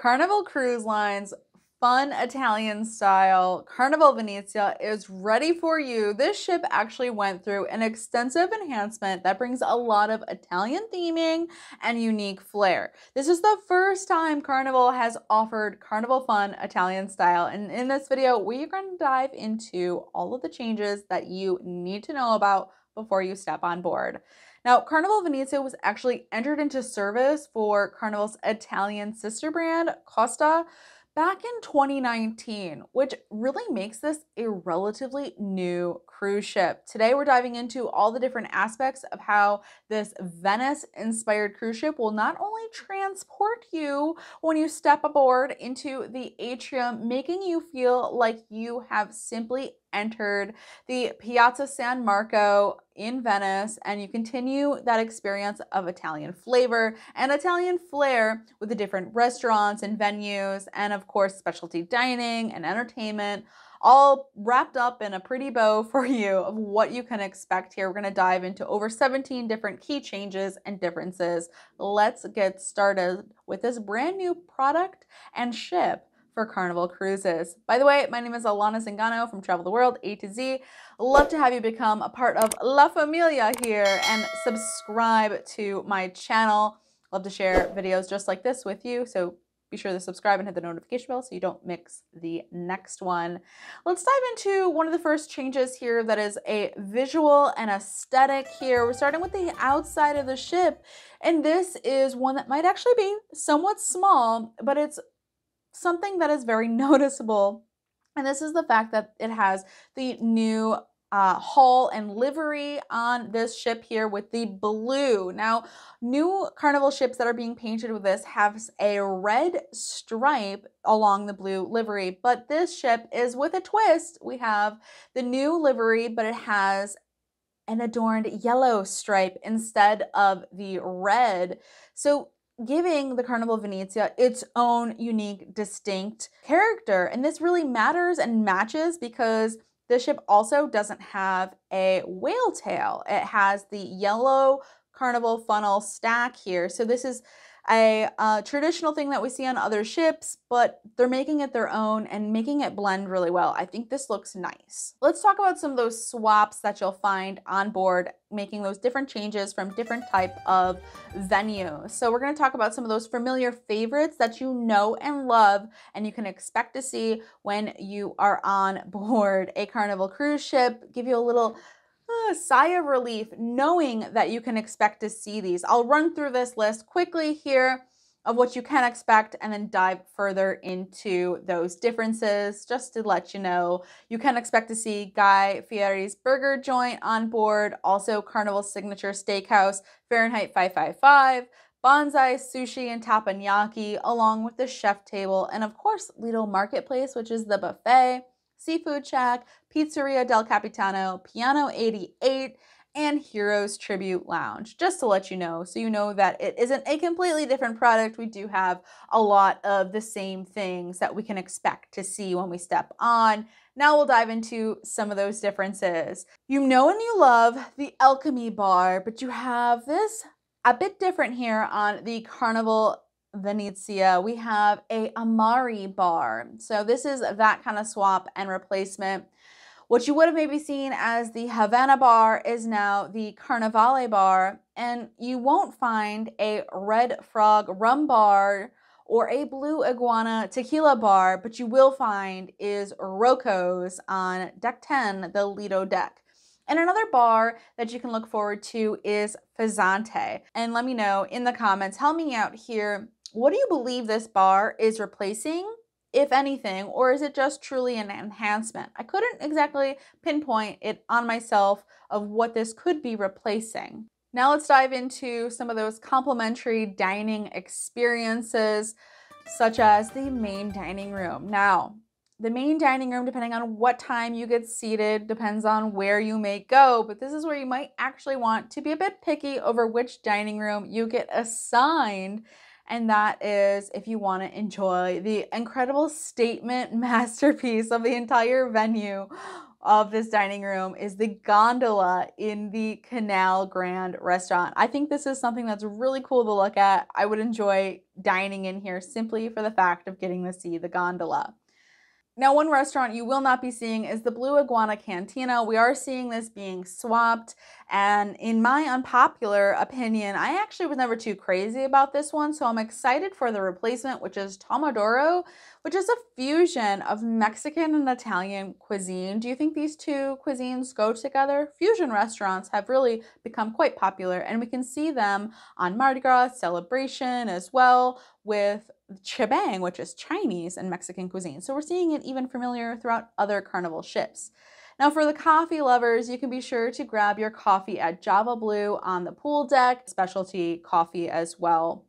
Carnival Cruise Line's fun Italian style Carnival Venezia is ready for you. This ship actually went through an extensive enhancement that brings a lot of Italian theming and unique flair. This is the first time Carnival has offered Carnival Fun Italian style, and in this video we are going to dive into all of the changes that you need to know about before you step on board. Now, Carnival Venezia was actually entered into service for Carnival's Italian sister brand, Costa, back in 2019, which really makes this a relatively new cruise ship. Today, we're diving into all the different aspects of how this Venice-inspired cruise ship will not only transport you when you step aboard into the atrium, making you feel like you have simply entered the Piazza San Marco in Venice, and you continue that experience of Italian flavor and Italian flair with the different restaurants and venues, and of course specialty dining and entertainment, all wrapped up in a pretty bow for you of what you can expect here. We're going to dive into over 17 different key changes and differences. Let's get started with this brand new product and ship for Carnival Cruises. By the way, my name is Alana Zingano from Travel the World A to Z. Love to have you become a part of La Familia here and subscribe to my channel. Love to share videos just like this with you, so be sure to subscribe and hit the notification bell so you don't miss the next one. Let's dive into one of the first changes here that is a visual and aesthetic here. We're starting with the outside of the ship, and this is one that might actually be somewhat small, but it's something that is very noticeable, and this is the fact that it has the new hull and livery on this ship here with the blue. Now, new Carnival ships that are being painted with this have a red stripe along the blue livery, but this ship is with a twist. We have the new livery, but it has an adorned yellow stripe instead of the red, so giving the Carnival Venezia its own unique, distinct character. And this really matters and matches because this ship also doesn't have a whale tail. It has the yellow Carnival funnel stack here. So this is a traditional thing that we see on other ships, but they're making it their own and making it blend really well. I think this looks nice. Let's talk about some of those swaps that you'll find on board, making those different changes from different type of venues. So we're going to talk about some of those familiar favorites that you know and love and you can expect to see when you are on board a Carnival cruise ship. Give you a little sigh of relief knowing that you can expect to see these. I'll run through this list quickly here of what you can expect and then dive further into those differences. Just to let you know, you can expect to see Guy Fieri's burger joint on board, also Carnival's signature steakhouse, Fahrenheit 555, bonsai sushi and teppanyaki, along with the chef table, and of course Lido Marketplace, which is the buffet, Seafood Shack, Pizzeria del Capitano, Piano 88, and Heroes Tribute Lounge, just to let you know, so you know that it isn't a completely different product. We do have a lot of the same things that we can expect to see when we step on. Now we'll dive into some of those differences. You know and you love the Alchemy bar, but you have this a bit different here on the Carnival Venezia. We have a Amari bar. So this is that kind of swap and replacement. What you would have maybe seen as the Havana bar is now the Carnivale bar, and you won't find a Red Frog rum bar or a Blue Iguana tequila bar, but you will find is Rocco's on deck 10, the Lido deck. And another bar that you can look forward to is Fizzante. And let me know in the comments, help me out here. What do you believe this bar is replacing, if anything, or is it just truly an enhancement? I couldn't exactly pinpoint it on myself of what this could be replacing. Now let's dive into some of those complimentary dining experiences, such as the main dining room. Now, the main dining room, depending on what time you get seated, depends on where you may go, but this is where you might actually want to be a bit picky over which dining room you get assigned. And that is if you want to enjoy the incredible statement masterpiece of the entire venue, of this dining room is the gondola in the Canal Grand restaurant. I think this is something that's really cool to look at. I would enjoy dining in here simply for the fact of getting to see the gondola. Now, one restaurant you will not be seeing is the Blue Iguana Cantina. We are seeing this being swapped, and in my unpopular opinion, I actually was never too crazy about this one, so I'm excited for the replacement, which is Tomodoro, which is a fusion of Mexican and Italian cuisine. Do you think these two cuisines go together? Fusion restaurants have really become quite popular, and we can see them on Mardi Gras celebration as well with Chibang, which is Chinese and Mexican cuisine. So we're seeing it even familiar throughout other Carnival ships. Now for the coffee lovers, you can be sure to grab your coffee at Java Blue on the pool deck, specialty coffee as well.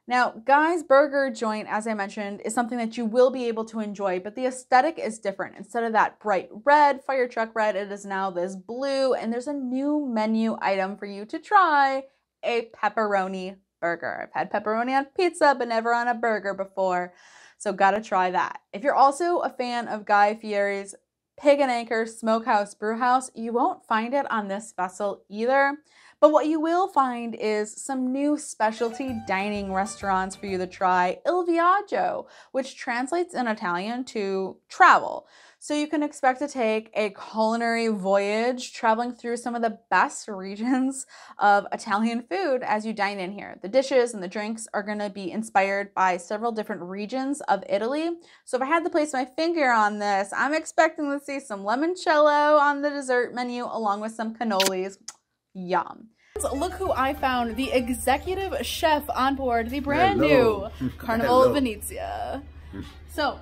Now, Guy's Burger joint, as I mentioned, is something that you will be able to enjoy, but the aesthetic is different. Instead of that bright red, fire truck red, it is now this blue, and there's a new menu item for you to try, a pepperoni burger. I've had pepperoni on pizza, but never on a burger before, so gotta try that. If you're also a fan of Guy Fieri's Pig and Anchor Smokehouse Brewhouse, you won't find it on this vessel either. But what you will find is some new specialty dining restaurants for you to try. Il Viaggio, which translates in Italian to travel. So you can expect to take a culinary voyage traveling through some of the best regions of Italian food as you dine in here. The dishes and the drinks are going to be inspired by several different regions of Italy. So if I had to place my finger on this, I'm expecting to see some limoncello on the dessert menu along with some cannolis. Yum. Look who I found, the executive chef on board the brand new Carnival Venezia. So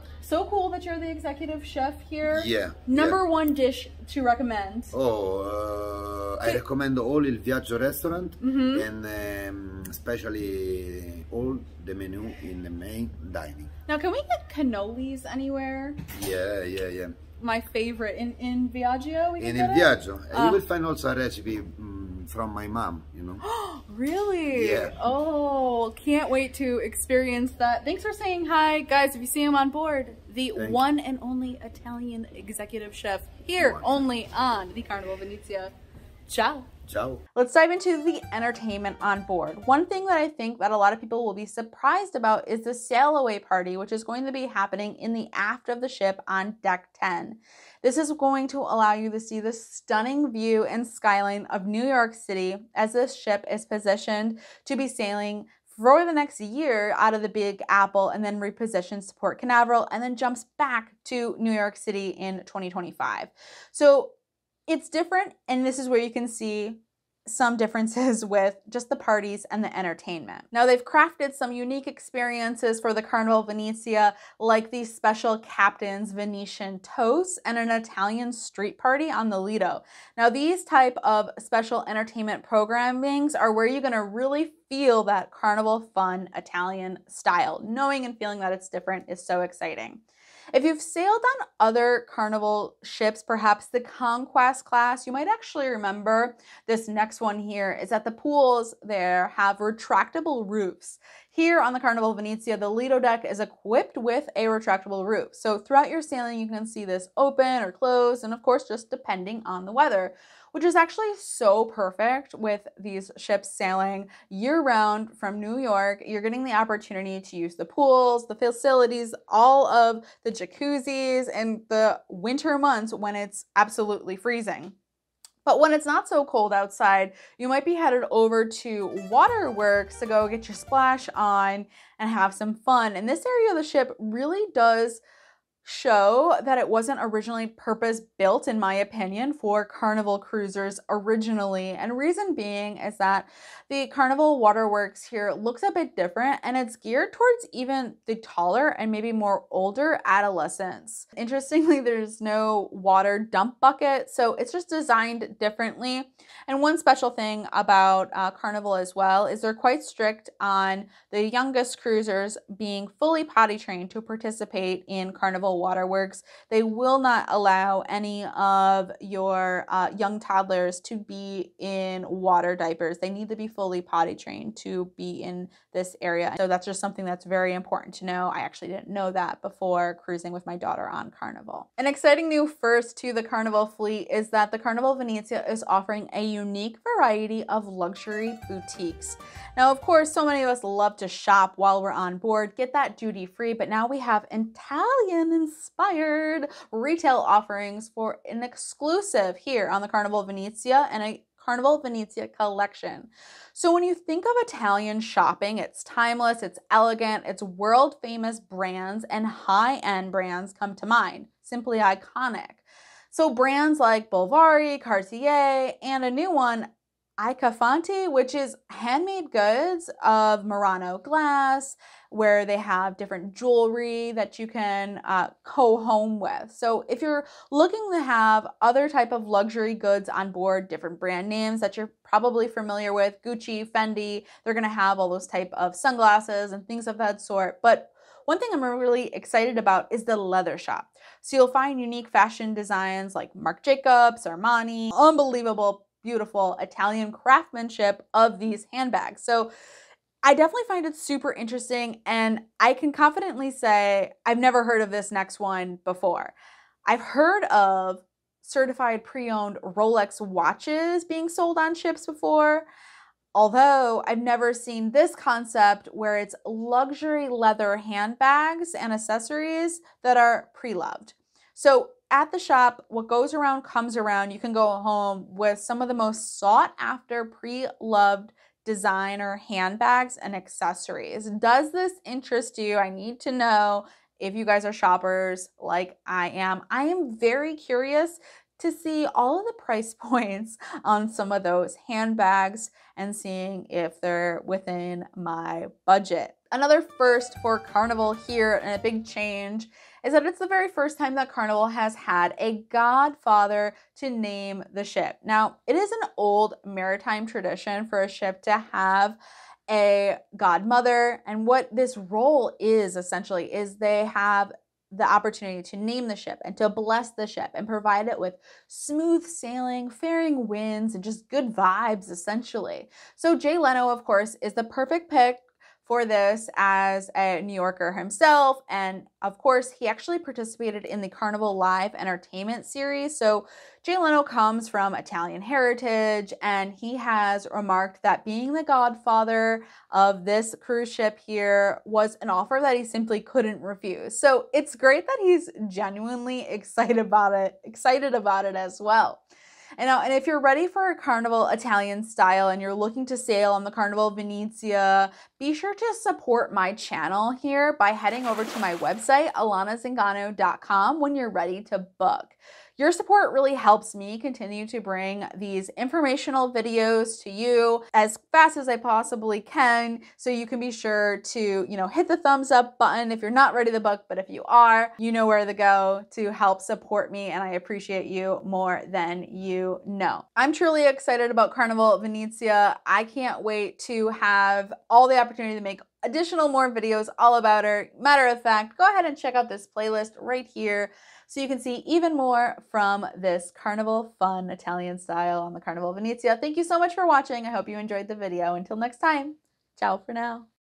cool that you're the executive chef here. Yeah. Number one dish to recommend. I recommend all Il Viaggio restaurant and especially all the menu in the main dining. Now, can we get cannolis anywhere? Yeah. My favorite in Viaggio. In Il Viaggio, you will find also a recipe from my mom, you know. Really? Yeah. Oh, can't wait to experience that. Thanks for saying hi, guys. If you see him on board, the one and only Italian executive chef here only on the Carnival Venezia. Ciao. Ciao. Let's dive into the entertainment on board. One thing that I think that a lot of people will be surprised about is the sail away party, which is going to be happening in the aft of the ship on deck 10. This is going to allow you to see the stunning view and skyline of New York City as this ship is positioned to be sailing for the next year out of the Big Apple and then repositions to Port Canaveral and then jumps back to New York City in 2025. So it's different, and this is where you can see some differences with just the parties and the entertainment. Now, they've crafted some unique experiences for the Carnival Venezia, like these special Captain's Venetian toasts and an Italian street party on the Lido. Now, these type of special entertainment programmings are where you're gonna really feel that Carnival fun Italian style. Knowing and feeling that it's different is so exciting. If you've sailed on other Carnival ships, perhaps the Conquest class, you might actually remember this next one here is that the pools there have retractable roofs. Here on the Carnival Venezia, the Lido deck is equipped with a retractable roof. So throughout your sailing, you can see this open or closed, and of course, just depending on the weather, which is actually so perfect with these ships sailing year-round from New York. You're getting the opportunity to use the pools, the facilities, all of the jacuzzis, and the winter months when it's absolutely freezing. But when it's not so cold outside, you might be headed over to Waterworks to go get your splash on and have some fun. And this area of the ship really does show that it wasn't originally purpose-built, in my opinion, for Carnival cruisers originally. And reason being is that the Carnival Waterworks here looks a bit different, and it's geared towards even the taller and maybe more older adolescents. Interestingly, there's no water dump bucket, so it's just designed differently. And one special thing about Carnival as well is they're quite strict on the youngest cruisers being fully potty trained to participate in Carnival Carnival waterworks, they will not allow any of your young toddlers to be in water diapers. They need to be fully potty trained to be in this area. So that's just something that's very important to know. I actually didn't know that before cruising with my daughter on Carnival. An exciting new first to the Carnival fleet is that the Carnival Venezia is offering a unique variety of luxury boutiques. Now, of course, so many of us love to shop while we're on board, get that duty free, but now we have Italian-inspired retail offerings for an exclusive here on the Carnival Venezia and a Carnival Venezia collection. So when you think of Italian shopping, it's timeless, it's elegant, it's world-famous brands and high-end brands come to mind, simply iconic. So brands like Bulgari, Cartier, and a new one, Icafanti, which is handmade goods of Murano glass, where they have different jewelry that you can go home with. So if you're looking to have other type of luxury goods on board, different brand names that you're probably familiar with, Gucci, Fendi, they're gonna have all those type of sunglasses and things of that sort. But one thing I'm really excited about is the leather shop. So you'll find unique fashion designs like Marc Jacobs, Armani, unbelievable beautiful Italian craftsmanship of these handbags. So I definitely find it super interesting, and I can confidently say I've never heard of this next one before. I've heard of certified pre-owned Rolex watches being sold on ships before, although I've never seen this concept where it's luxury leather handbags and accessories that are pre-loved. So at the shop, what goes around comes around. You can go home with some of the most sought after pre-loved designer handbags and accessories. Does this interest you? I need to know if you guys are shoppers like I am. I am very curious to see all of the price points on some of those handbags and seeing if they're within my budget. Another first for Carnival here and a big change is that it's the very first time that Carnival has had a godfather to name the ship. Now, it is an old maritime tradition for a ship to have a godmother, and what this role is essentially is they have the opportunity to name the ship and to bless the ship and provide it with smooth sailing, faring winds, and just good vibes, essentially. So Jay Leno, of course, is the perfect pick for this as a New Yorker himself. And of course, he actually participated in the Carnival Live Entertainment series. So Jay Leno comes from Italian heritage, and he has remarked that being the godfather of this cruise ship here was an offer that he simply couldn't refuse. So it's great that he's genuinely excited about it as well. And if you're ready for a Carnival Italian style and you're looking to sail on the Carnival Venezia, be sure to support my channel here by heading over to my website, alanazingano.com, when you're ready to book. Your support really helps me continue to bring these informational videos to you as fast as I possibly can, so you can be sure to, hit the thumbs up button if you're not ready to book, but if you are, you know where to go to help support me, and I appreciate you more than you know. I'm truly excited about Carnival Venezia. I can't wait to have all the opportunity to make additional more videos all about her. Matter of fact, go ahead and check out this playlist right here so you can see even more from this Carnival fun Italian style on the Carnival Venezia. Thank you so much for watching. I hope you enjoyed the video. Until next time, ciao for now.